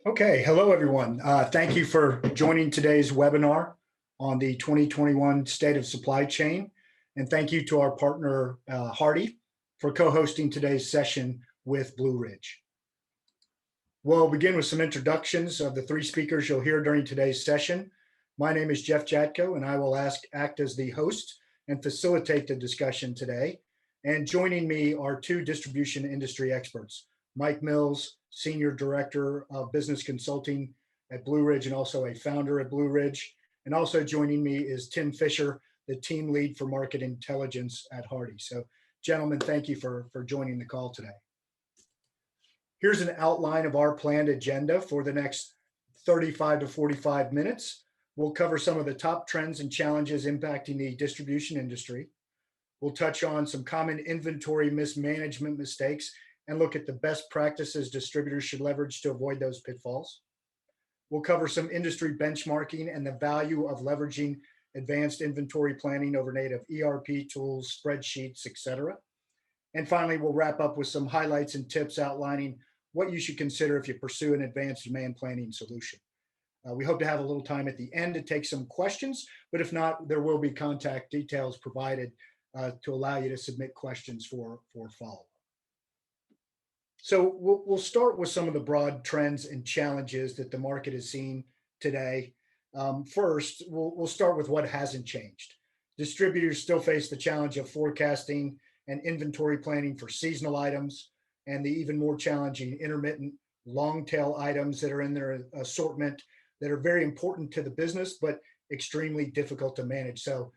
Okay, hello everyone. Thank you for joining today's webinar on the 2021 State of Supply Chain. And thank you to our partner, HARDI, for co-hosting today's session with Blue Ridge. We'll begin with some introductions of the three speakers you'll hear during today's session. My name is Jeff Jatko, and I will act as the host and facilitate the discussion today. And joining me are two distribution industry experts, Mike Mills, Senior Director of Business Consulting at Blue Ridge and also a founder at Blue Ridge. And also joining me is Tim Fisher, the team lead for market intelligence at HARDI. So gentlemen, thank you for joining the call today. Here's an outline of our planned agenda for the next 35 to 45 minutes. We'll cover some of the top trends and challenges impacting the distribution industry. We'll touch on some common inventory mismanagement mistakes and look at the best practices distributors should leverage to avoid those pitfalls. We'll cover some industry benchmarking and the value of leveraging advanced inventory planning over native ERP tools, spreadsheets, etc. And finally, we'll wrap up with some highlights and tips outlining what you should consider if you pursue an advanced demand planning solution. We hope to have a little time at the end to take some questions, but if not, there will be contact details provided to allow you to submit questions for follow-up. So we'll start with some of the broad trends and challenges that the market is seeing today. First, we'll start with what hasn't changed. Distributors still face the challenge of forecasting and inventory planning for seasonal items and the even more challenging intermittent long tail items that are in their assortment that are very important to the business, but extremely difficult to manage. So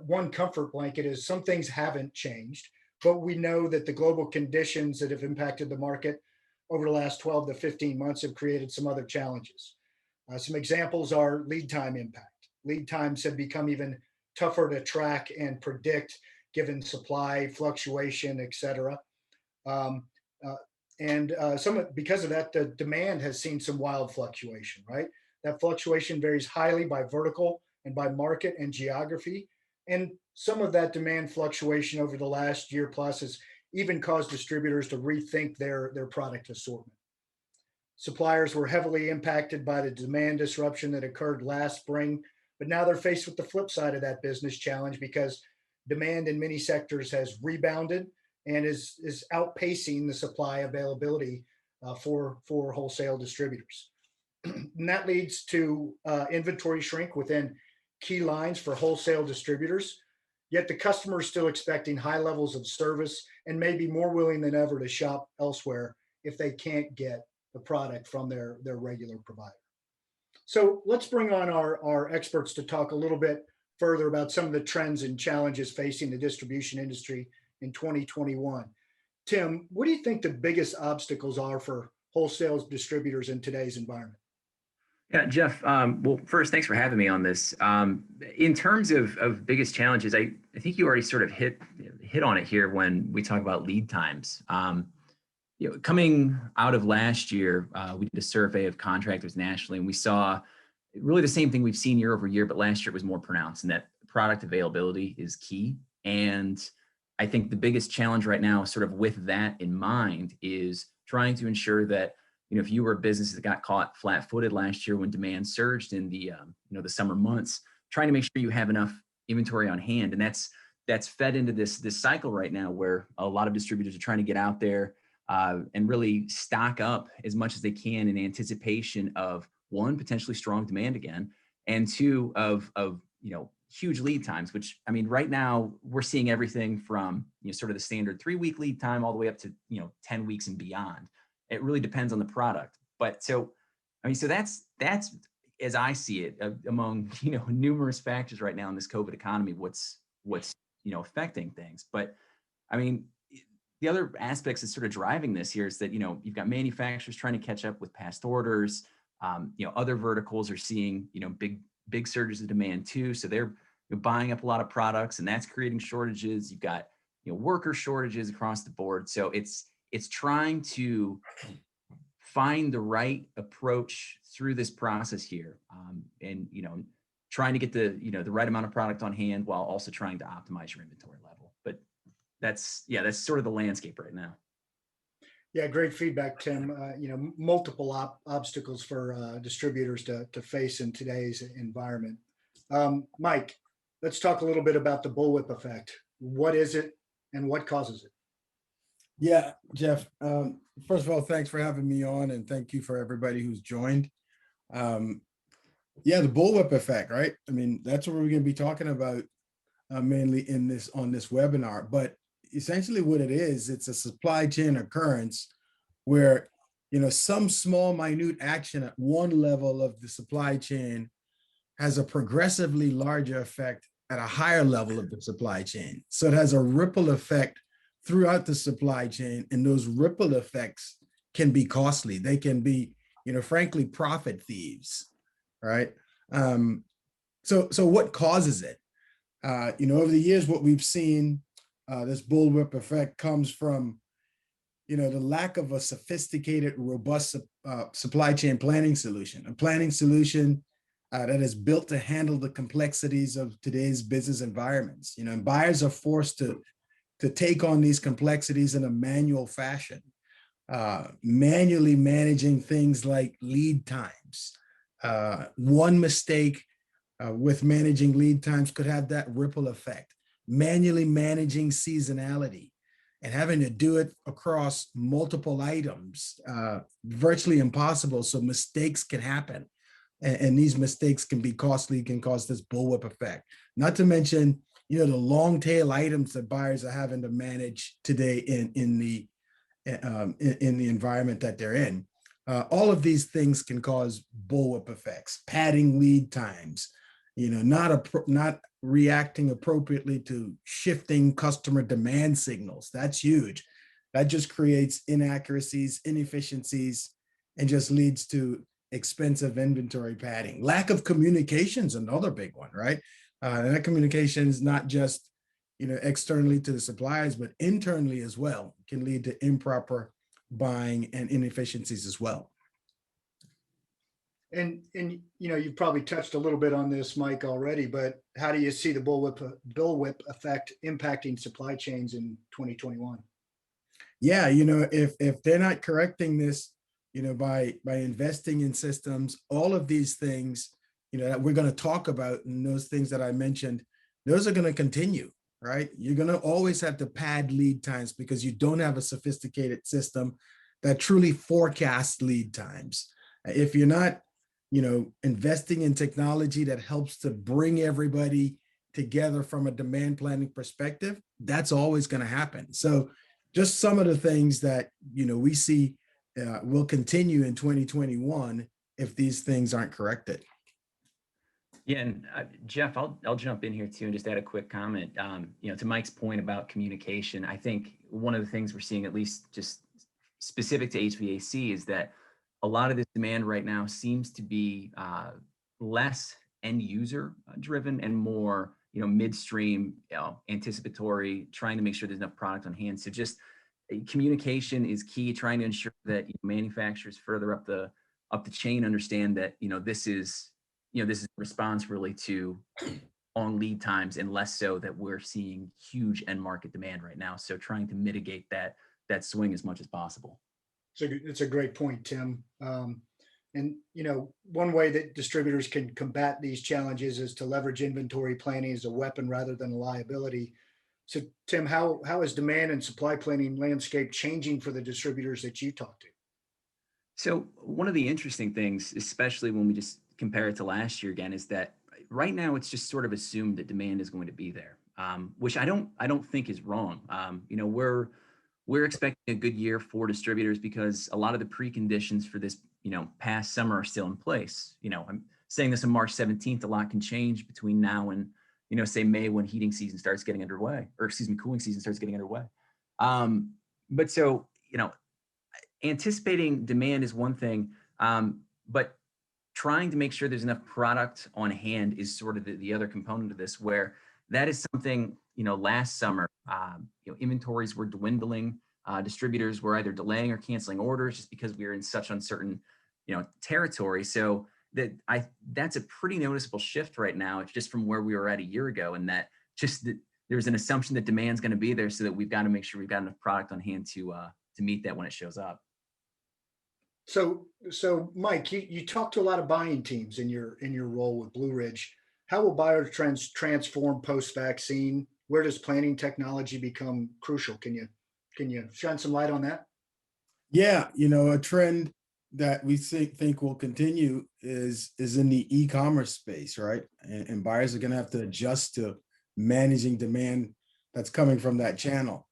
one comfort blanket is some things haven't changed, but we know that the global conditions that have impacted the market over the last 12 to 15 months have created some other challenges. Some examples are lead time impact. Lead times have become even tougher to track and predict given supply fluctuation, et cetera. Because of that, the demand has seen some wild fluctuation, right? That fluctuation varies highly by vertical and by market and geography. And some of that demand fluctuation over the last year plus has even caused distributors to rethink their product assortment. Suppliers were heavily impacted by the demand disruption that occurred last spring, but now they're faced with the flip side of that business challenge because demand in many sectors has rebounded and is outpacing the supply availability for wholesale distributors. And that leads to inventory shrink within key lines for wholesale distributors, yet the customer is still expecting high levels of service and may be more willing than ever to shop elsewhere if they can't get the product from their regular provider. So let's bring on our experts to talk a little bit further about some of the trends and challenges facing the distribution industry in 2021. Tim, what do you think the biggest obstacles are for wholesale distributors in today's environment? Yeah, Jeff, well, first, thanks for having me on this. In terms of biggest challenges, I think you already sort of hit on it here when we talk about lead times. Coming out of last year, we did a survey of contractors nationally, and we saw really the same thing we've seen year over year, but last year it was more pronounced, and that product availability is key. And I think the biggest challenge right now, sort of with that in mind, is trying to ensure that, if you were a business that got caught flat-footed last year when demand surged in the the summer months, trying to make sure you have enough inventory on hand, and that's fed into this cycle right now where a lot of distributors are trying to get out there and really stock up as much as they can in anticipation of, one, potentially strong demand again, and two, of huge lead times, which, I mean, right now we're seeing everything from sort of the standard 3-week lead time all the way up to 10 weeks and beyond. It really depends on the product. But so that's as I see it, among numerous factors right now in this COVID economy, what's affecting things. But I mean, the other aspects that's sort of driving this here is that you've got manufacturers trying to catch up with past orders. Other verticals are seeing big surges of demand too, so they're buying up a lot of products, and that's creating shortages. You've got worker shortages across the board. So it's trying to find the right approach through this process here, and trying to get the right amount of product on hand while also trying to optimize your inventory level. But that's sort of the landscape right now. Yeah, great feedback, Tim. Multiple obstacles for distributors to face in today's environment. Mike, let's talk a little bit about the bullwhip effect. What is it and what causes it? Yeah, Jeff. First of all, thanks for having me on, and thank you for everybody who's joined. Um, yeah, the bullwhip effect, right? I mean, that's what we're going to be talking about mainly in this on this webinar. But essentially, what it is, it's a supply chain occurrence where some small, minute action at one level of the supply chain has a progressively larger effect at a higher level of the supply chain. So it has a ripple effect throughout the supply chain, and those ripple effects can be costly. They can be, frankly, profit thieves, right? So what causes it? Over the years, what we've seen, this bullwhip effect comes from, the lack of a sophisticated, robust supply chain planning solution, a planning solution that is built to handle the complexities of today's business environments. And buyers are forced to take on these complexities in a manual fashion, manually managing things like lead times. One mistake with managing lead times could have that ripple effect. Manually managing seasonality and having to do it across multiple items, virtually impossible. So mistakes can happen. And these mistakes can be costly, can cause this bullwhip effect. Not to mention, the long tail items that buyers are having to manage today in the environment that they're in. All of these things can cause bullwhip effects, padding lead times, not reacting appropriately to shifting customer demand signals. That's huge. That just creates inaccuracies, inefficiencies, and just leads to expensive inventory padding. Lack of communication is another big one, right? And that communication is not just externally to the suppliers, but internally as well. It can lead to improper buying and inefficiencies as well. And you've probably touched a little bit on this, Mike, already, but how do you see the bullwhip effect impacting supply chains in 2021? Yeah, if they're not correcting this, by investing in systems, all of these things, that we're going to talk about, and those things that I mentioned, those are going to continue, right? You're going to always have to pad lead times because you don't have a sophisticated system that truly forecasts lead times. If you're not, investing in technology that helps to bring everybody together from a demand planning perspective, that's always going to happen. So just some of the things that, we see will continue in 2021 if these things aren't corrected. Yeah, and Jeff, I'll jump in here too and just add a quick comment. To Mike's point about communication, I think one of the things we're seeing, at least just specific to HVAC, is that a lot of this demand right now seems to be less end user driven and more, midstream, anticipatory, trying to make sure there's enough product on hand. So just communication is key, trying to ensure that manufacturers further up the chain understand that, this is a response really to long lead times, and less so that we're seeing huge end market demand right now. So trying to mitigate that swing as much as possible. So it's a great point, Tim. And one way that distributors can combat these challenges is to leverage inventory planning as a weapon rather than a liability. So, Tim, how is demand and supply planning landscape changing for the distributors that you talk to? So one of the interesting things, especially when we just compare it to last year again, is that right now it's just sort of assumed that demand is going to be there, which I don't think is wrong. We're expecting a good year for distributors because a lot of the preconditions for this, past summer are still in place. I'm saying this on March 17th, a lot can change between now and, say May, when heating season starts getting underway, or excuse me, cooling season starts getting underway. But so, anticipating demand is one thing, but trying to make sure there's enough product on hand is sort of the other component of this, where that is something, last summer, inventories were dwindling. Distributors were either delaying or canceling orders just because we were in such uncertain, territory. So that's a pretty noticeable shift right now. It's just from where we were at a year ago, and there's an assumption that demand's going to be there, so that we've got to make sure we've got enough product on hand to meet that when it shows up. So Mike, you talk to a lot of buying teams in your role with Blue Ridge. How will buyer trends transform post-vaccine? Where does planning technology become crucial? Can you shine some light on that? Yeah, a trend that we think will continue is in the e-commerce space, right? And buyers are going to have to adjust to managing demand that's coming from that channel.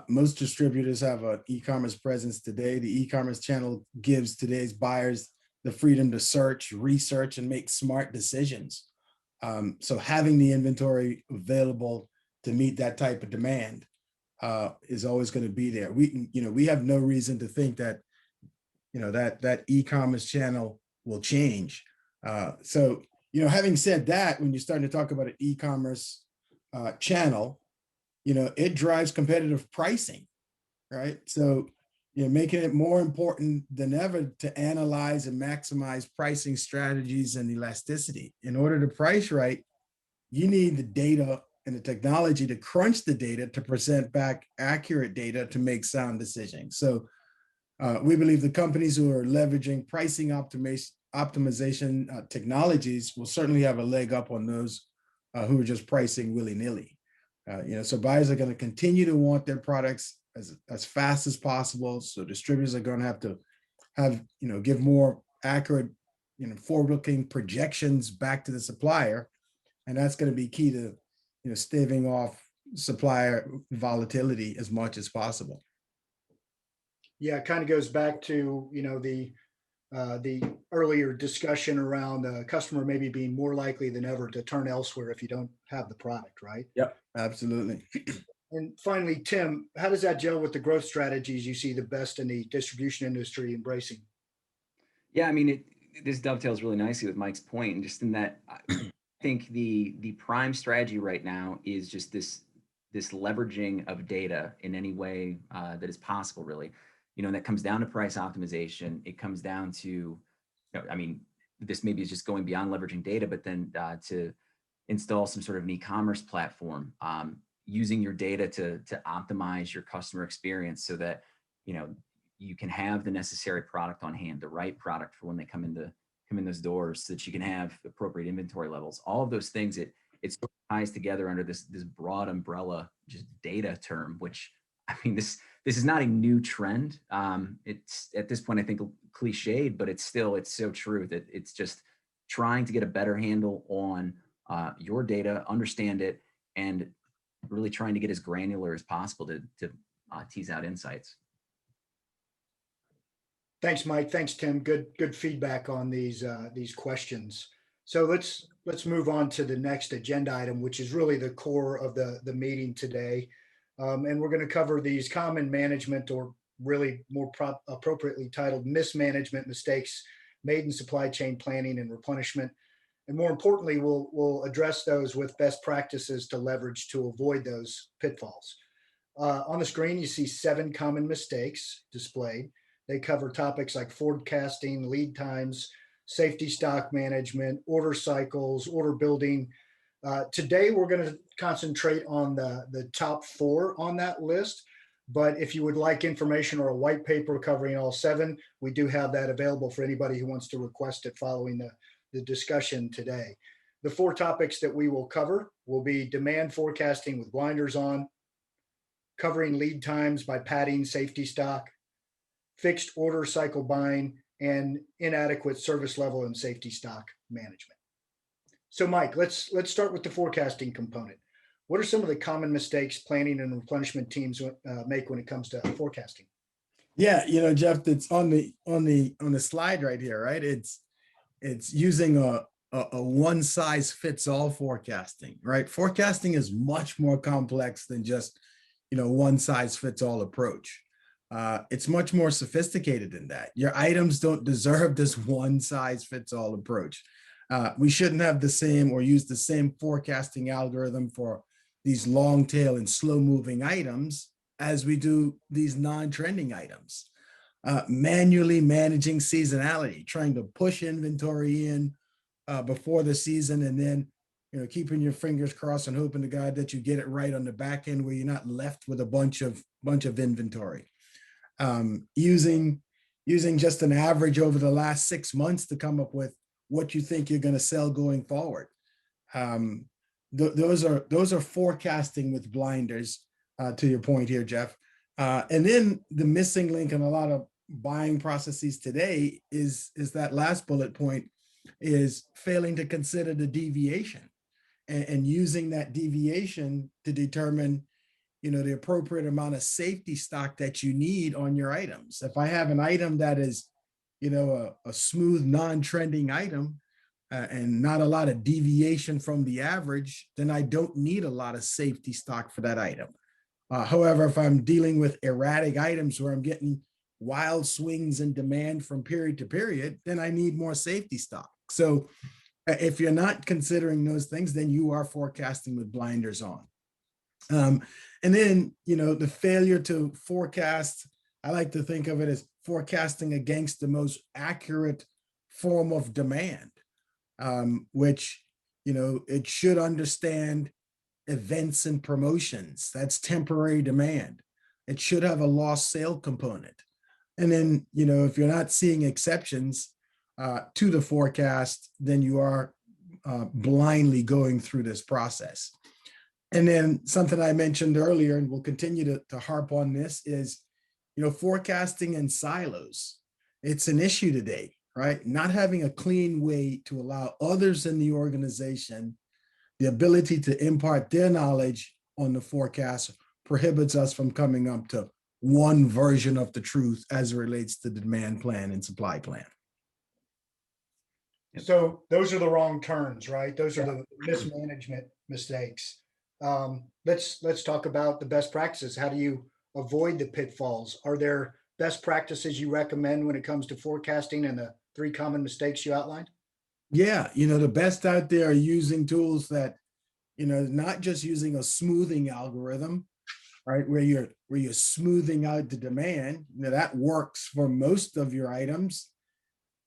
Most distributors have an e-commerce presence today. The e-commerce channel gives today's buyers the freedom to search, research, and make smart decisions. So having the inventory available to meet that type of demand is always going to be there. We have no reason to think that that e-commerce channel will change. So having said that, when you're starting to talk about an e-commerce channel, it drives competitive pricing, right? So making it more important than ever to analyze and maximize pricing strategies and elasticity. In order to price right, you need the data and the technology to crunch the data to present back accurate data to make sound decisions. So we believe the companies who are leveraging pricing optimization technologies will certainly have a leg up on those who are just pricing willy-nilly. So buyers are going to continue to want their products as fast as possible. So distributors are going to have give more accurate, forward-looking projections back to the supplier, and that's going to be key to staving off supplier volatility as much as possible. Yeah, it kind of goes back to the earlier discussion around the customer maybe being more likely than ever to turn elsewhere if you don't have the product, right? Yep, absolutely. And finally, Tim, how does that gel with the growth strategies you see the best in the distribution industry embracing? Yeah, I mean, this dovetails really nicely with Mike's point, and just in that, I think the prime strategy right now is just this leveraging of data in any way that is possible, really. And that comes down to price optimization. It comes down to, I mean, this maybe is just going beyond leveraging data, but then to install some sort of an e-commerce platform, using your data to optimize your customer experience so that you can have the necessary product on hand, the right product for when they come in those doors, so that you can have appropriate inventory levels. All of those things, it sort of ties together under this broad umbrella, just data term, which, I mean, this is not a new trend. It's at this point, I think, cliched, but it's so true that it's just trying to get a better handle on your data, understand it, and really trying to get as granular as possible to tease out insights. Thanks, Mike. Thanks, Tim. Good feedback on these questions. So let's move on to the next agenda item, which is really the core of the meeting today. And we're going to cover these common management, or really more appropriately titled mismanagement mistakes made in supply chain planning and replenishment. And more importantly, we'll address those with best practices to leverage to avoid those pitfalls. On the screen, you see 7 common mistakes displayed. They cover topics like forecasting, lead times, safety stock management, order cycles, order building. Today, we're going to concentrate on the top 4 on that list. But if you would like information or a white paper covering all 7, we do have that available for anybody who wants to request it following the discussion today. The 4 topics that we will cover will be demand forecasting with blinders on, covering lead times by padding safety stock, fixed order cycle buying, and inadequate service level and safety stock management. So Mike, let's start with the forecasting component. What are some of the common mistakes planning and replenishment teams make when it comes to forecasting? Yeah, Jeff, it's on the slide right here, right? It's using a one size fits all forecasting, right? Forecasting is much more complex than just one size fits all approach. It's much more sophisticated than that. Your items don't deserve this one size fits all approach. We shouldn't have the same or use the same forecasting algorithm for these long tail and slow moving items as we do these non-trending items. Manually managing seasonality, trying to push inventory in before the season, and then keeping your fingers crossed and hoping to God that you get it right on the back end where you're not left with a bunch of inventory. using just an average over the last 6 months to come up with what you think you're going to sell going forward. Those are forecasting with blinders, to your point here, Jeff. And then the missing link in a lot of buying processes today is that last bullet point, is failing to consider the deviation and using that deviation to determine, the appropriate amount of safety stock that you need on your items. If I have an item that is, a smooth, non-trending item, and not a lot of deviation from the average, then I don't need a lot of safety stock for that item. However, if I'm dealing with erratic items where I'm getting wild swings in demand from period to period, then I need more safety stock. So if you're not considering those things, then you are forecasting with blinders on. And then, the failure to forecast, I like to think of it as forecasting against the most accurate form of demand, which, it should understand events and promotions. That's temporary demand. It should have a lost sale component. And then, if you're not seeing exceptions to the forecast, then you are blindly going through this process. And then something I mentioned earlier, and we'll continue to harp on this, is, forecasting in silos. It's an issue today, right? Not having a clean way to allow others in the organization the ability to impart their knowledge on the forecast prohibits us from coming up to one version of the truth as it relates to the demand plan and supply plan. So those are the wrong turns, right? Those are the mismanagement mistakes. Let's talk about the best practices. How do you avoid the pitfalls? Are there best practices you recommend when it comes to forecasting and the 3 common mistakes you outlined? Yeah, the best out there are using tools that, not just using a smoothing algorithm, right? Where you're smoothing out the demand. That works for most of your items.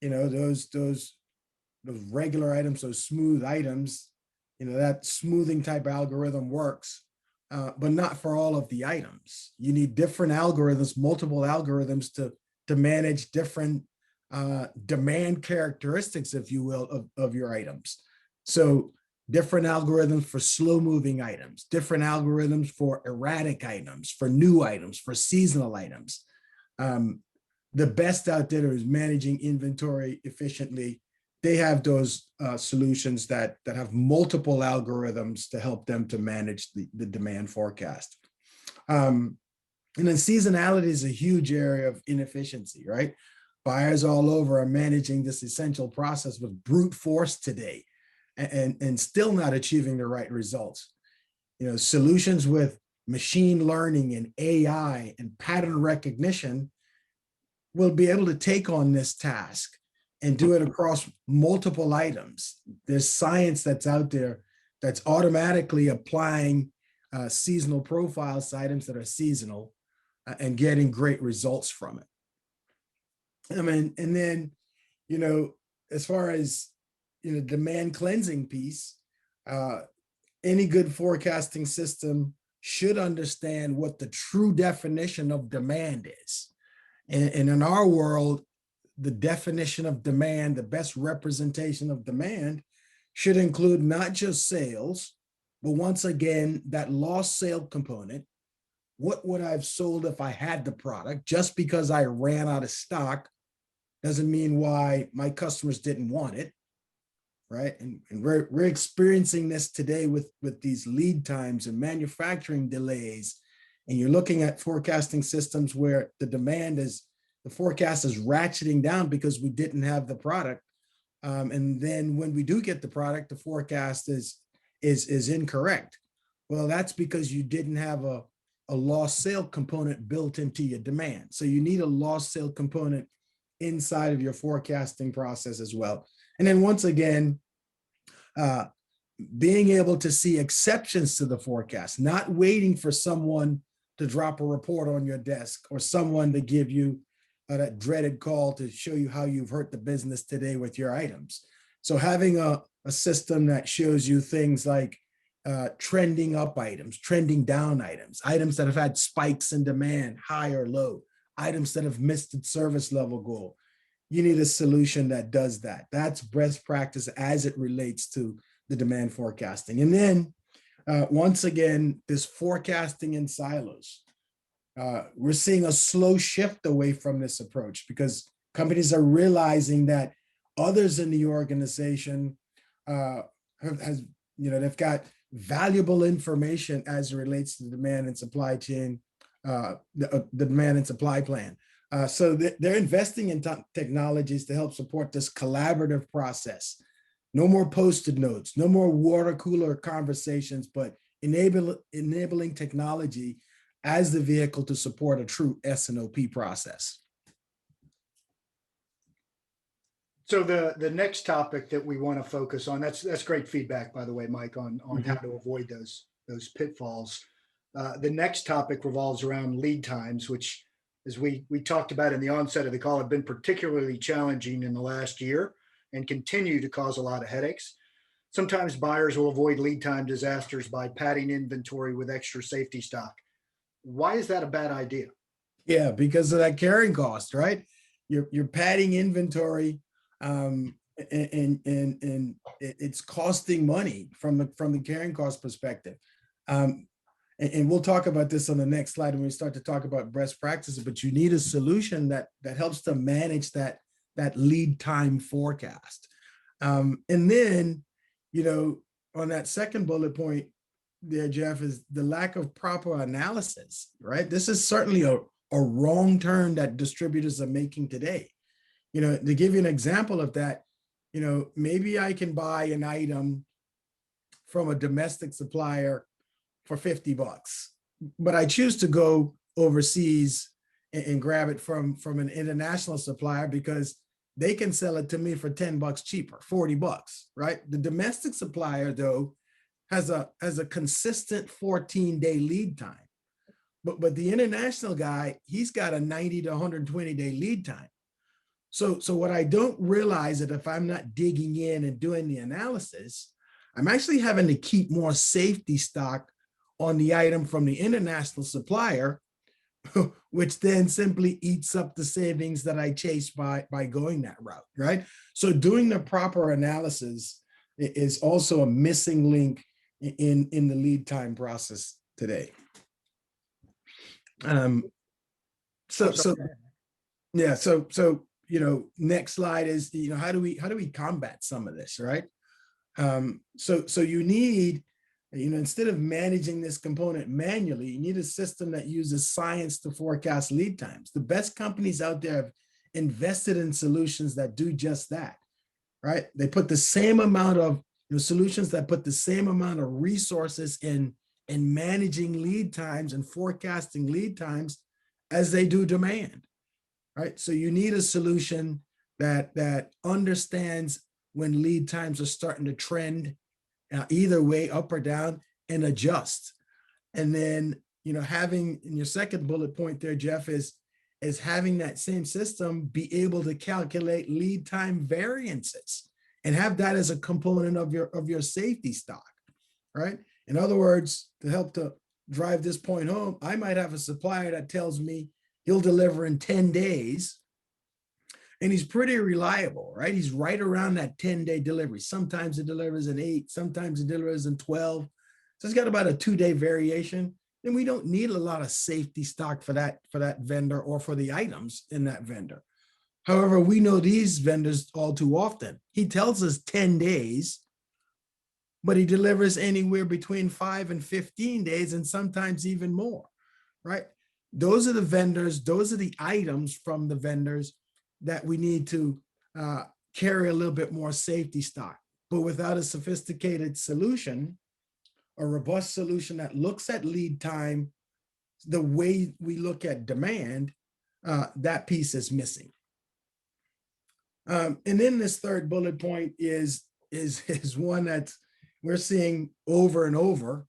Those regular items, those smooth items, that smoothing type algorithm works, but not for all of the items. You need different algorithms, multiple algorithms to manage different demand characteristics, if you will, of your items. So different algorithms for slow moving items, different algorithms for erratic items, for new items, for seasonal items. The best out there is managing inventory efficiently. They have those solutions that have multiple algorithms to help them to manage the demand forecast. And then seasonality is a huge area of inefficiency, right? Buyers all over are managing this essential process with brute force today and still not achieving the right results. Solutions with machine learning and AI and pattern recognition will be able to take on this task and do it across multiple items. There's science that's out there that's automatically applying seasonal profiles to items that are seasonal and getting great results from it. And then, as far as, demand cleansing piece, any good forecasting system should understand what the true definition of demand is. And in our world, the definition of demand, the best representation of demand, should include not just sales, but once again, that lost sale component. What would I have sold if I had the product? Just because I ran out of stock doesn't mean why my customers didn't want it, right? And we're experiencing this today with these lead times and manufacturing delays. And you're looking at forecasting systems where the forecast is ratcheting down because we didn't have the product. And then when we do get the product, the forecast is incorrect. Well, that's because you didn't have a lost sale component built into your demand. So you need a lost sale component inside of your forecasting process as well. And then once again, being able to see exceptions to the forecast, not waiting for someone to drop a report on your desk or someone to give you that dreaded call to show you how you've hurt the business today with your items. So having a system that shows you things like trending up items, trending down items, items that have had spikes in demand, high or low, items that have missed its service level goal. You need a solution that does that. That's best practice as it relates to the demand forecasting. And then once again, this forecasting in silos. We're seeing a slow shift away from this approach because companies are realizing that others in the organization they've got valuable information as it relates to the demand and supply chain, the demand and supply plan. So they're investing in technologies to help support this collaborative process. No more Post-it notes, no more water cooler conversations, but enabling technology as the vehicle to support a true S&OP process. So the next topic that we want to focus on, that's great feedback, by the way, Mike, on how to avoid those pitfalls. The next topic revolves around lead times, which, as we talked about in the onset of the call, have been particularly challenging in the last year and continue to cause a lot of headaches. Sometimes buyers will avoid lead time disasters by padding inventory with extra safety stock. Why is that a bad idea? Yeah, because of that carrying cost, right? You're padding inventory, and it's costing money from the carrying cost perspective. And we'll talk about this on the next slide when we start to talk about best practices. But you need a solution that helps to manage that lead time forecast. And then, on that second bullet point there, Jeff, is the lack of proper analysis, right? This is certainly a wrong turn that distributors are making today. To give you an example of that, maybe I can buy an item from a domestic supplier for $50, but I choose to go overseas and grab it from an international supplier because they can sell it to me for $10 cheaper, $40, right? The domestic supplier, though, has a consistent 14-day lead time. But the international guy, he's got a 90 to 120-day lead time. So what I don't realize is that if I'm not digging in and doing the analysis, I'm actually having to keep more safety stock on the item from the international supplier, which then simply eats up the savings that I chase by going that route, right? So doing the proper analysis is also a missing link in the lead time process today. Next slide is, how do we combat some of this, right? So you need, instead of managing this component manually, you need a system that uses science to forecast lead times. The best companies out there have invested in solutions that do just that, right? They put the same amount of solutions that put the same amount of resources in managing lead times and forecasting lead times as they do demand, right? So you need a solution that understands when lead times are starting to trend either way, up or down, and adjust. And then, having in your second bullet point there, Jeff, is having that same system be able to calculate lead time variances and have that as a component of your safety stock, right? In other words, to help to drive this point home, I might have a supplier that tells me he'll deliver in 10 days, and he's pretty reliable, right? He's right around that 10-day delivery. Sometimes it delivers in 8, sometimes it delivers in 12. So it's got about a 2-day variation. Then we don't need a lot of safety stock for that vendor or for the items in that vendor. However, we know these vendors all too often. He tells us 10 days, but he delivers anywhere between 5 and 15 days, and sometimes even more, right? Those are the vendors, those are the items from the vendors that we need to carry a little bit more safety stock. But without a sophisticated solution, a robust solution that looks at lead time the way we look at demand, that piece is missing. And then this third bullet point is one that we're seeing over and over,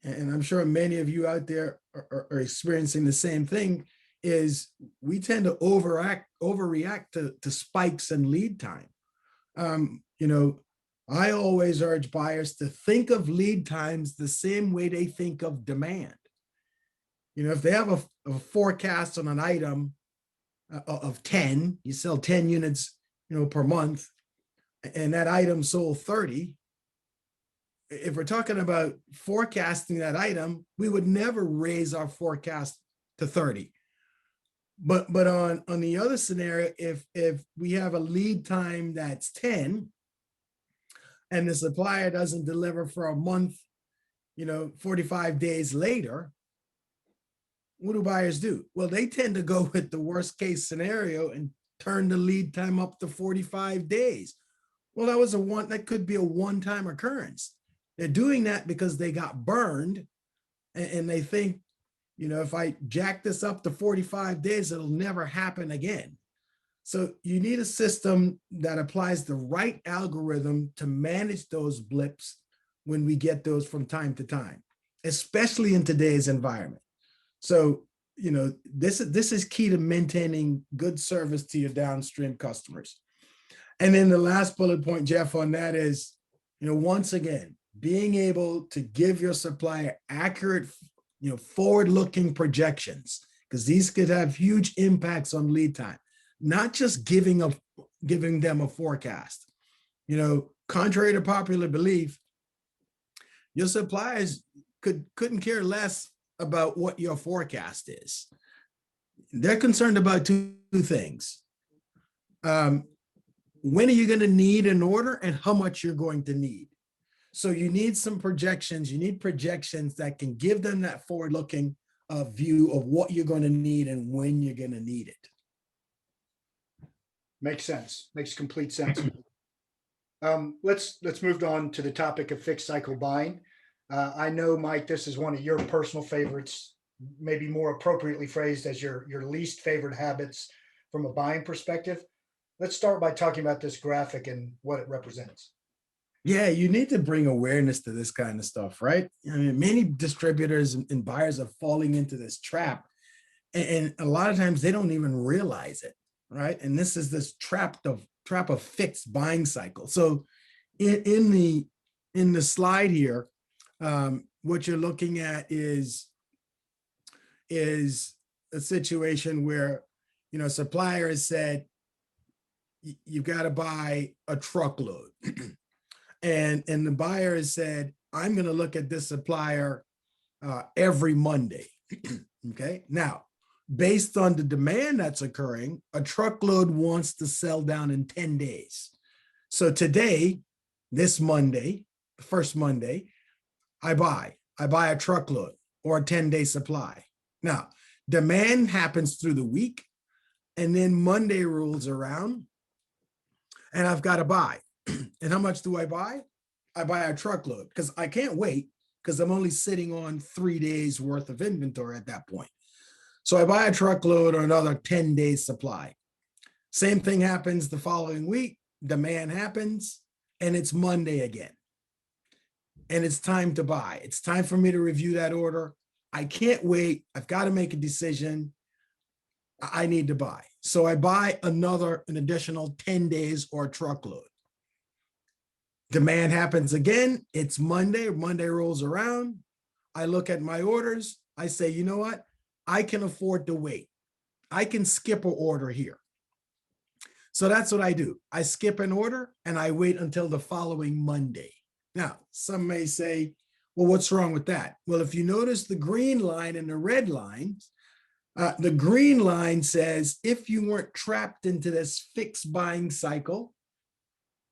and I'm sure many of you out there are experiencing the same thing, is we tend to overreact to spikes in lead time. I always urge buyers to think of lead times the same way they think of demand. If they have a forecast on an item of 10, you sell 10 units, per month, and that item sold 30. If we're talking about forecasting that item, we would never raise our forecast to 30. But on the other scenario, if we have a lead time that's 10 and the supplier doesn't deliver for a month, 45 days later, what do buyers do? Well, they tend to go with the worst case scenario and turn the lead time up to 45 days. Well, that could be a one-time occurrence. They're doing that because they got burned and they think, if I jack this up to 45 days, it'll never happen again. So you need a system that applies the right algorithm to manage those blips when we get those from time to time, especially in today's environment. So, this is key to maintaining good service to your downstream customers. And then the last bullet point, Jeff, on that is, once again, being able to give your supplier accurate, forward-looking projections, because these could have huge impacts on lead time, not just giving them a forecast. Contrary to popular belief, your suppliers couldn't care less about what your forecast is. They're concerned about two things. When are you going to need an order and how much you're going to need? So you need some projections. You need projections that can give them that forward-looking view of what you're going to need and when you're going to need it. Makes sense. Makes complete sense. Let's move on to the topic of fixed cycle buying. I know, Mike, this is one of your personal favorites, maybe more appropriately phrased as your least favorite habits from a buying perspective. Let's start by talking about this graphic and what it represents. Yeah, you need to bring awareness to this kind of stuff, right? I mean, many distributors and buyers are falling into this trap, and a lot of times they don't even realize it, right? And this is this trap of fixed buying cycle. So in the slide here, what you're looking at is a situation where, supplier has said, you've got to buy a truckload. And the buyer has said, I'm going to look at this supplier every Monday. Okay. Now, based on the demand that's occurring, a truckload wants to sell down in 10 days. So today, this Monday, the first Monday, I buy a truckload or a 10-day supply. Now, demand happens through the week, and then Monday rolls around, and I've got to buy. And how much do I buy? I buy a truckload because I can't wait because I'm only sitting on 3 days worth of inventory at that point. So I buy a truckload or another 10 days supply. Same thing happens the following week. Demand happens, and it's Monday again. And it's time to buy. It's time for me to review that order. I can't wait. I've got to make a decision. I need to buy. So I buy an additional 10 days or truckload. Demand happens again. It's Monday. Monday rolls around. I look at my orders. I say, you know what? I can afford to wait. I can skip an order here. So that's what I do. I skip an order and I wait until the following Monday. Now, some may say, well, what's wrong with that? Well, if you notice the green line and the red lines, the green line says if you weren't trapped into this fixed buying cycle,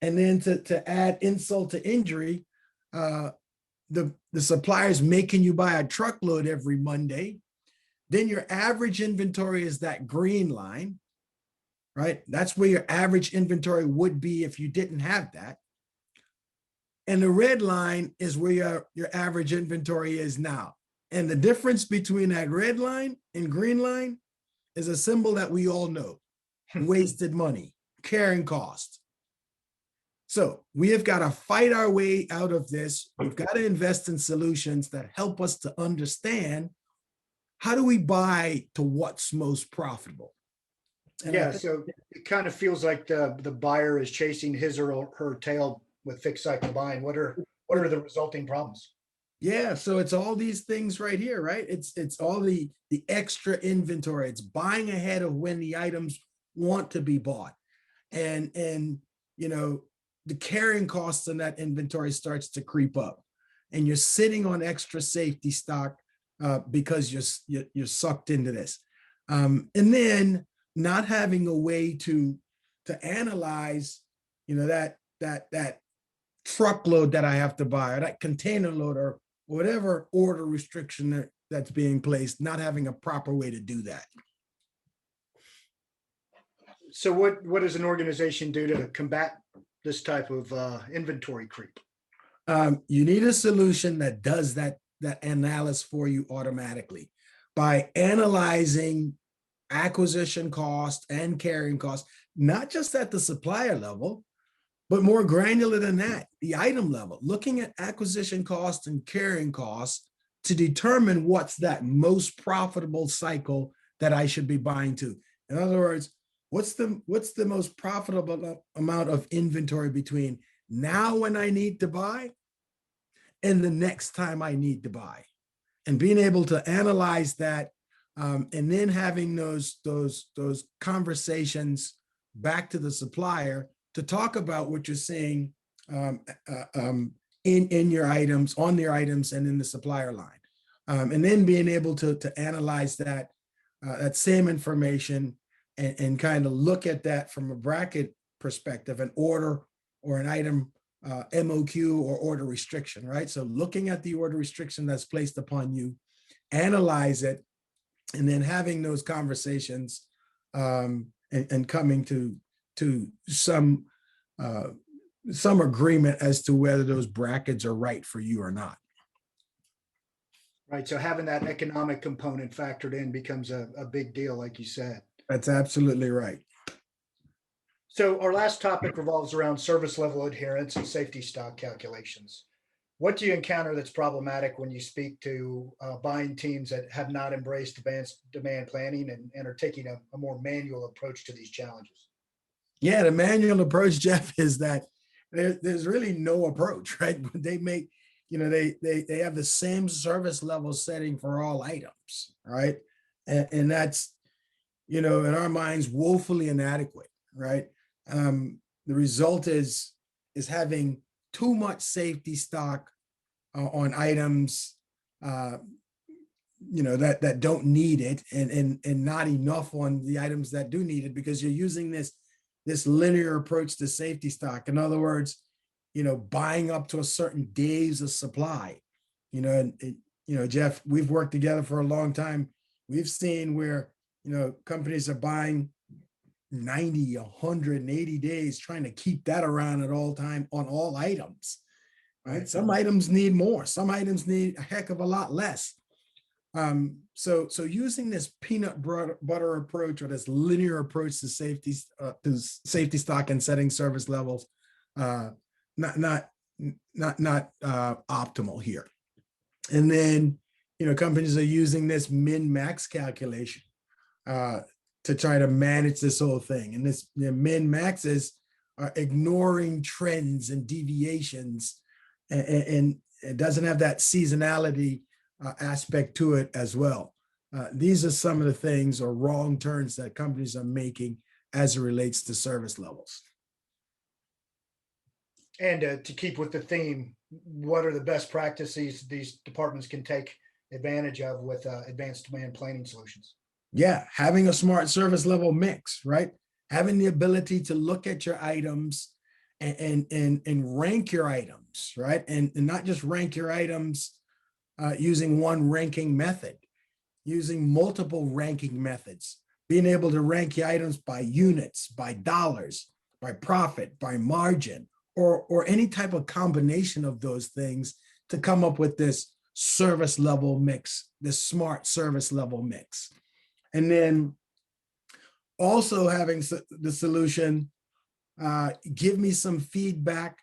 and then to add insult to injury, the supplier's making you buy a truckload every Monday, then your average inventory is that green line, right? That's where your average inventory would be if you didn't have that. And the red line is where your average inventory is now. And the difference between that red line and green line is a symbol that we all know: wasted money, carrying cost. So we have got to fight our way out of this. We've got to invest in solutions that help us to understand how do we buy to what's most profitable. And yeah, so it kind of feels like the buyer is chasing his or her tail with fixed cycle buying. What are the resulting problems? Yeah, so it's all these things right here, right? It's all the extra inventory. It's buying ahead of when the items want to be bought. And you know, the carrying costs on that inventory starts to creep up. And you're sitting on extra safety stock because you're sucked into this. And then not having a way to analyze, you know, that truckload that I have to buy, or that container load, or whatever order restriction that's being placed, not having a proper way to do that. So what does an organization do to combat this type of inventory creep? You need a solution that does that analysis for you automatically by analyzing acquisition cost and carrying cost, not just at the supplier level, but more granular than that, the item level, looking at acquisition cost and carrying costs to determine what's that most profitable cycle that I should be buying to. In other words, what's the most profitable amount of inventory between now when I need to buy and the next time I need to buy, and being able to analyze that, and then having those conversations back to the supplier to talk about what you're seeing in your items, on their items, and in the supplier line, and then being able to analyze that same information and kind of look at that from a bracket perspective, an order or an item MOQ or order restriction, right? So looking at the order restriction that's placed upon you, analyze it, and then having those conversations and coming to some agreement as to whether those brackets are right for you or not. Right. So having that economic component factored in becomes a big deal, like you said. That's absolutely right. So our last topic revolves around service level adherence and safety stock calculations. What do you encounter that's problematic when you speak to buying teams that have not embraced advanced demand planning and are taking a more manual approach to these challenges? Yeah, the manual approach, Jeff, is that there's really no approach, right? They make, you know, they have the same service level setting for all items, right? And that's, you know, in our minds, woefully inadequate, right? The result is having too much safety stock on items, you know, that don't need it, and not enough on the items that do need it, because you're using this linear approach to safety stock. In other words, you know, buying up to a certain days of supply. You know, and you know, Jeff, we've worked together for a long time. We've seen where, you know, companies are buying 90, 180 days, trying to keep that around at all time on all items, right? Some items need more, some items need a heck of a lot less. So using this peanut butter approach, or this linear approach to safety stock and setting service levels, not optimal here. And then, you know, companies are using this min-max calculation to try to manage this whole thing. And this, you know, min-maxes are ignoring trends and deviations, and it doesn't have that seasonality aspect to it as well. These are some of the things, or wrong turns, that companies are making as it relates to service levels. And to keep with the theme, what are the best practices these departments can take advantage of with advanced demand planning solutions? Yeah, having a smart service level mix, right? Having the ability to look at your items and rank your items, right? And not just rank your items using one ranking method, using multiple ranking methods, being able to rank your items by units, by dollars, by profit, by margin, or any type of combination of those things to come up with this service level mix, this smart service level mix. And then also having the solution, give me some feedback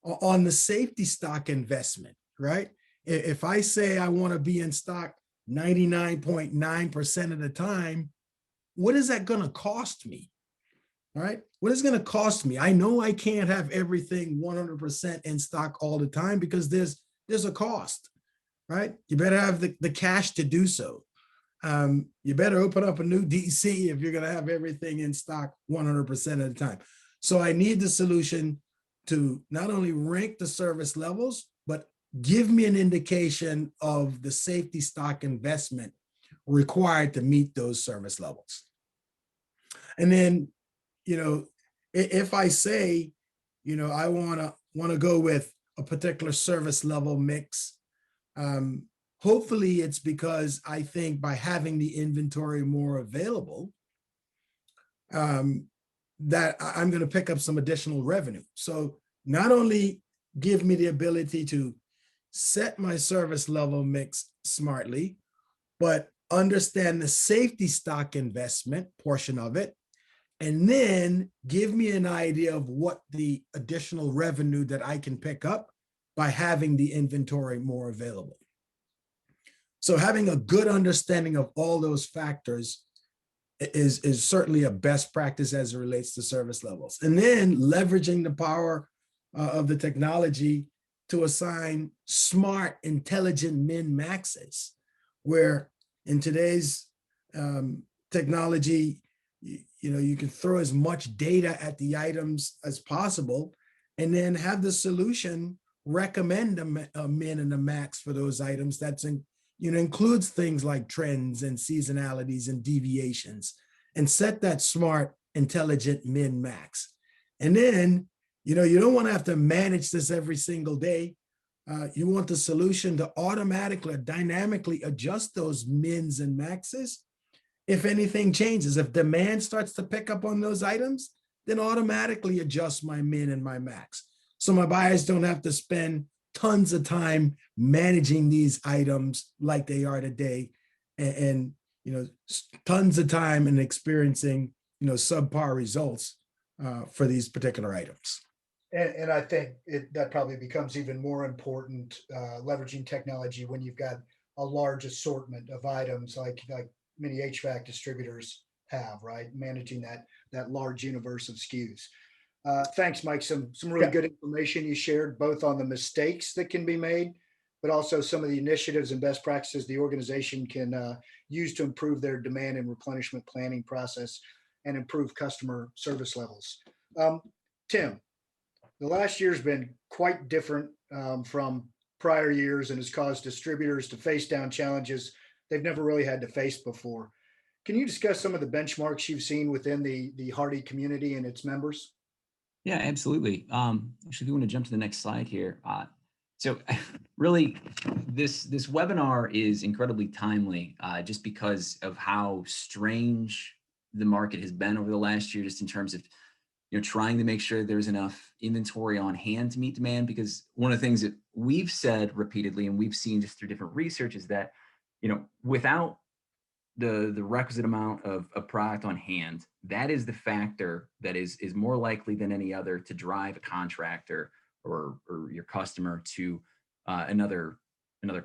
on the safety stock investment, right? If I say I want to be in stock 99.9% of the time, what is that going to cost me? All right. What is it going to cost me? I know I can't have everything 100% in stock all the time, because there's a cost. right? You better have the cash to do so. You better open up a new DC if you're going to have everything in stock 100% of the time. So I need the solution to not only rank the service levels, but give me an indication of the safety stock investment required to meet those service levels. And then, if I say, I want to go with a particular service level mix, hopefully it's because I think by having the inventory more available, that I'm going to pick up some additional revenue. So not only give me the ability to set my service level mix smartly, but understand the safety stock investment portion of it, and then give me an idea of what the additional revenue that I can pick up by having the inventory more available. So having a good understanding of all those factors is certainly a best practice as it relates to service levels. And then leveraging the power of the technology to assign smart, intelligent min maxes, where in today's technology, you can throw as much data at the items as possible, and then have the solution recommend a min and a max for those items that's includes things like trends and seasonalities and deviations, and set that smart, intelligent min max. And then, you don't want to have to manage this every single day. You want the solution to automatically or dynamically adjust those mins and maxes if anything changes. If demand starts to pick up on those items, then automatically adjust my min and my max. So my buyers don't have to spend tons of time managing these items like they are today, and tons of time and experiencing subpar results for these particular items. And I think that probably becomes even more important, leveraging technology when you've got a large assortment of items like many HVAC distributors have, right? Managing that large universe of SKUs. Thanks, Mike. Some really good information you shared, both on the mistakes that can be made, but also some of the initiatives and best practices the organization can use to improve their demand and replenishment planning process and improve customer service levels. Tim, the last year's been quite different from prior years and has caused distributors to face down challenges they've never really had to face before. Can you discuss some of the benchmarks you've seen within the HARDI community and its members? Yeah, absolutely. Actually, do want to jump to the next slide here. So really, this webinar is incredibly timely just because of how strange the market has been over the last year, just in terms of trying to make sure there's enough inventory on hand to meet demand. Because one of the things that we've said repeatedly, and we've seen just through different research, is that without the requisite amount of product on hand, that is the factor that is more likely than any other to drive a contractor or your customer to another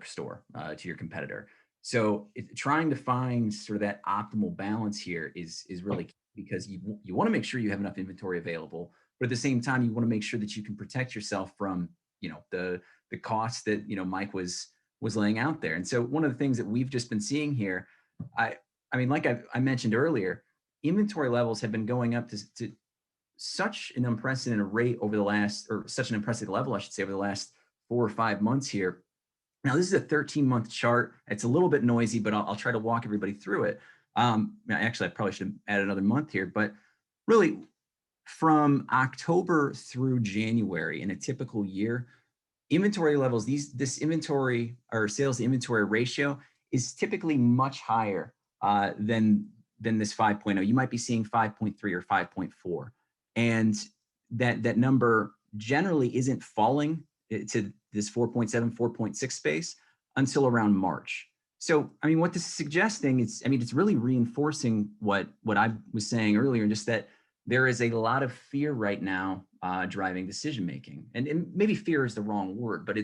store, to your competitor. So trying to find sort of that optimal balance here is really key, because you want to make sure you have enough inventory available, but at the same time you want to make sure that you can protect yourself from the costs that Mike was laying out there. And so one of the things that we've just been seeing here, I mean, like I mentioned earlier, inventory levels have been going up to such an unprecedented rate over the last, or such an unprecedented level, I should say, over the last 4 or 5 months here. Now, this is a 13-month chart. It's a little bit noisy, but I'll try to walk everybody through it. Actually, I probably should add another month here, but really from October through January in a typical year, inventory levels, this inventory or sales to inventory ratio is typically much higher than this 5.0. You might be seeing 5.3 or 5.4. And that number generally isn't falling to this 4.7, 4.6 space until around March. So, I mean, what this is suggesting is, it's really reinforcing what I was saying earlier, just that there is a lot of fear right now driving decision making. And maybe fear is the wrong word, but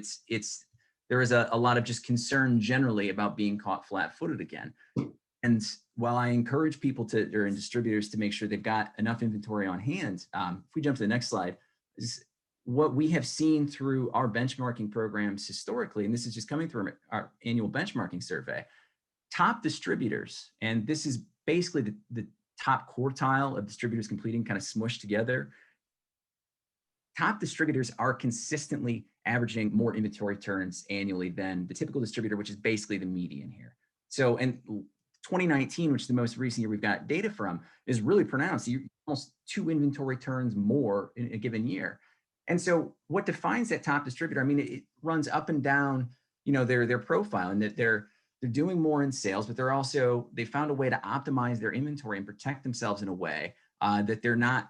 there is a lot of just concern generally about being caught flat-footed again. And while I encourage people and distributors to make sure they've got enough inventory on hand, if we jump to the next slide, what we have seen through our benchmarking programs historically, and this is just coming through our annual benchmarking survey, top distributors, and this is basically the top quartile of distributors completing kind of smushed together. Top distributors are consistently averaging more inventory turns annually than the typical distributor, which is basically the median here. So, and 2019, which is the most recent year we've got data from, is really pronounced. You almost 2 inventory turns more in a given year. And so what defines that top distributor? I mean, it runs up and down, their profile, and that they're doing more in sales, but they found a way to optimize their inventory and protect themselves in a way that they're not,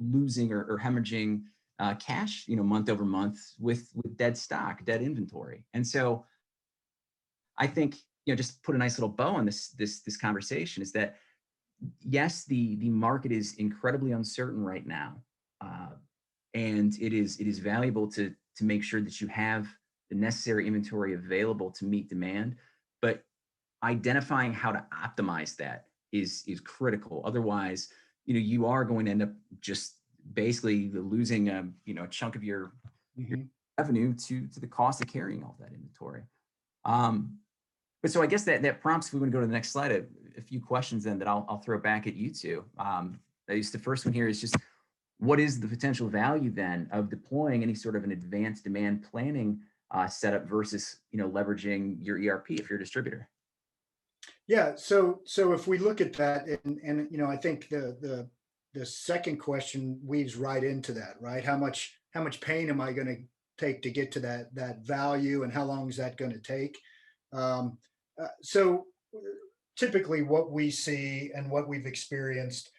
losing or hemorrhaging cash, month over month with dead stock, dead inventory. And so I think, just put a nice little bow on this conversation is that, yes, the market is incredibly uncertain right now. And it is valuable to make sure that you have the necessary inventory available to meet demand, but identifying how to optimize that is critical. Otherwise, you are going to end up just basically losing a chunk of your revenue to the cost of carrying all that inventory. But so I guess that prompts, if we want to go to the next slide, a few questions then that I'll throw back at you two. The first one here is just, what is the potential value then of deploying any sort of an advanced demand planning setup versus leveraging your ERP if you're a distributor? Yeah, so if we look at that, and I think the second question weaves right into that, right? How much pain am I going to take to get to that value, and how long is that going to take? So typically what we see and what we've experienced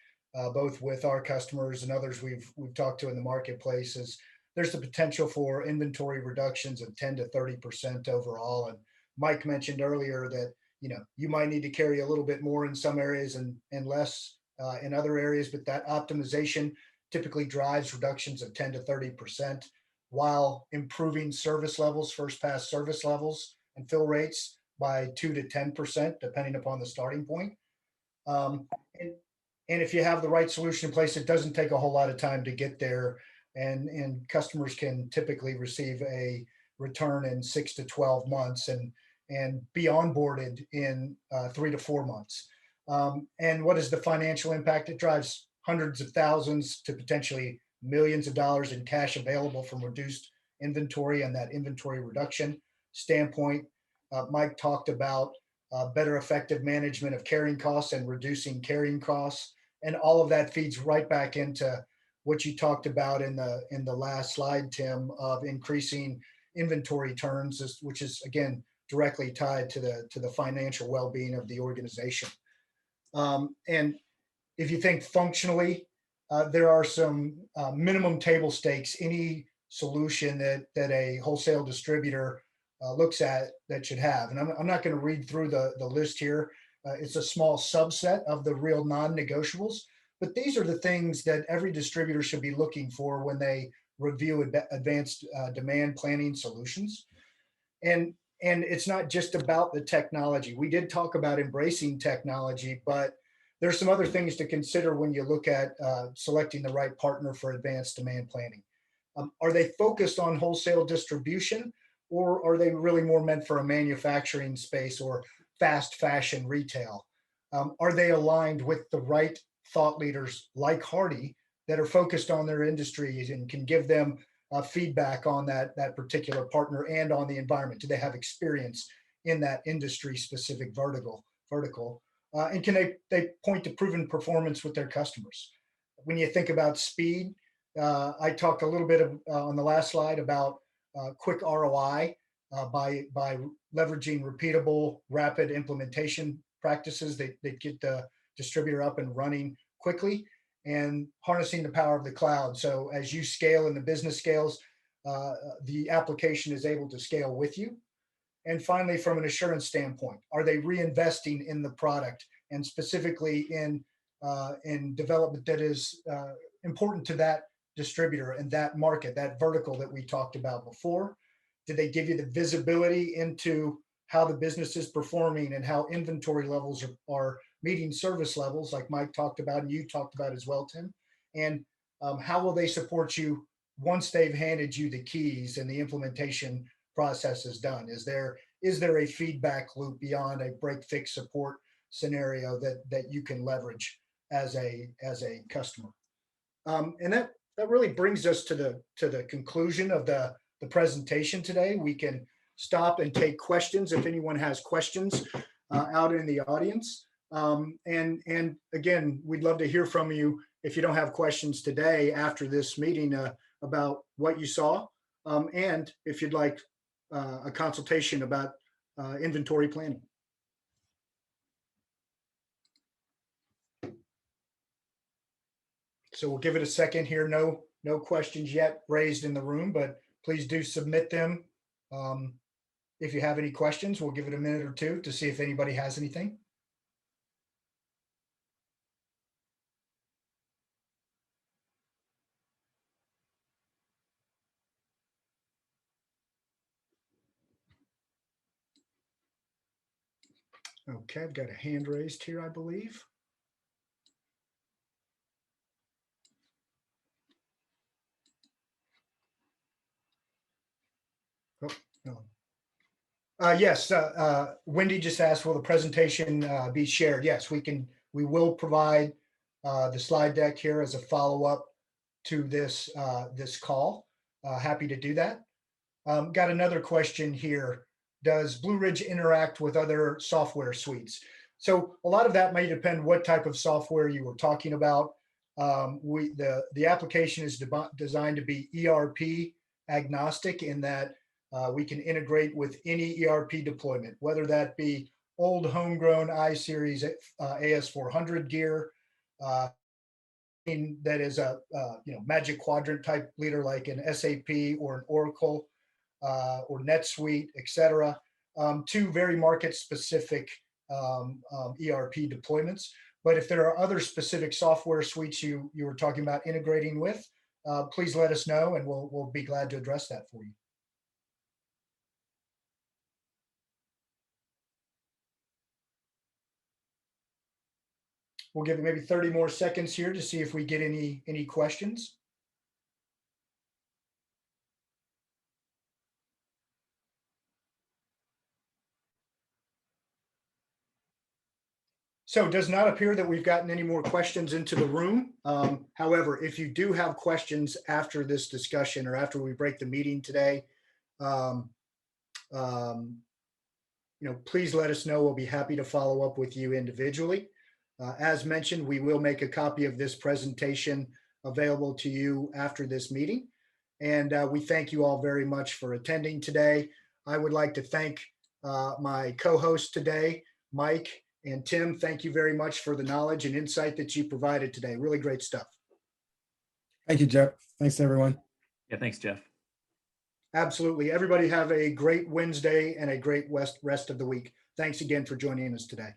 both with our customers and others we've talked to in the marketplace is there's the potential for inventory reductions of 10 to 30% overall. And Mike mentioned earlier that you might need to carry a little bit more in some areas and less in other areas, but that optimization typically drives reductions of 10 to 30% while improving service levels, first pass service levels and fill rates by 2 to 10%, depending upon the starting point. And if you have the right solution in place, it doesn't take a whole lot of time to get there. And customers can typically receive a return in 6 to 12 months and be onboarded in 3 to 4 months. And what is the financial impact? It drives hundreds of thousands to potentially millions of dollars in cash available from reduced inventory and that inventory reduction standpoint. Mike talked about better effective management of carrying costs and reducing carrying costs. And all of that feeds right back into what you talked about in the last slide, Tim, of increasing inventory turns, which is, again, directly tied to the financial well-being of the organization. And if you think functionally, there are some minimum table stakes any solution that a wholesale distributor looks at that should have. And I'm not going to read through the list here. It's a small subset of the real non-negotiables, but these are the things that every distributor should be looking for when they review advanced demand planning solutions. And it's not just about the technology. We did talk about embracing technology, but there's some other things to consider when you look at selecting the right partner for advanced demand planning. Are they focused on wholesale distribution, or are they really more meant for a manufacturing space or fast fashion retail? Are they aligned with the right thought leaders like HARDI that are focused on their industries and can give them feedback on that particular partner and on the environment? Do they have experience in that industry specific vertical? And can they point to proven performance with their customers? When you think about speed, I talked a little bit on the last slide about quick ROI by leveraging repeatable, rapid implementation practices that get the distributor up and running quickly, and harnessing the power of the cloud. So as you scale and the business scales, the application is able to scale with you. And finally, from an assurance standpoint, are they reinvesting in the product, and specifically in development that is important to that distributor and that market, that vertical that we talked about before? Did they give you the visibility into how the business is performing and how inventory levels are meeting service levels, like Mike talked about and you talked about as well, Tim? And how will they support you once they've handed you the keys and the implementation process is done? Is there a feedback loop beyond a break fix support scenario that you can leverage as a customer? And that really brings us to the conclusion of the presentation today. We can stop and take questions if anyone has questions out in the audience. And again, we'd love to hear from you if you don't have questions today after this meeting about what you saw, and if you'd like a consultation about inventory planning. So we'll give it a second here. No questions yet raised in the room, but please do submit them. If you have any questions, we'll give it a minute or two to see if anybody has anything. Okay, I've got a hand raised here, I believe. Oh, no. Yes, Wendy just asked, will the presentation be shared? Yes, we will provide the slide deck here as a follow-up to this call. Happy to do that. Got another question here. Does Blue Ridge interact with other software suites? So a lot of that may depend what type of software you were talking about. The application is designed to be ERP agnostic in that we can integrate with any ERP deployment, whether that be old homegrown iSeries AS400 gear, that is a Magic Quadrant type leader like an SAP or an Oracle or NetSuite, etc., to very market specific ERP deployments. But if there are other specific software suites you were talking about integrating with, please let us know and we'll be glad to address that for you. We'll give it maybe 30 more seconds here to see if we get any questions. So it does not appear that we've gotten any more questions into the room. However, if you do have questions after this discussion or after we break the meeting today, please let us know. We'll be happy to follow up with you individually. As mentioned, we will make a copy of this presentation available to you after this meeting. And we thank you all very much for attending today. I would like to thank my co-hosts today, Mike and Tim. Thank you very much for the knowledge and insight that you provided today. Really great stuff. Thank you, Jeff. Thanks, everyone. Yeah, thanks, Jeff. Absolutely. Everybody have a great Wednesday and a great rest of the week. Thanks again for joining us today.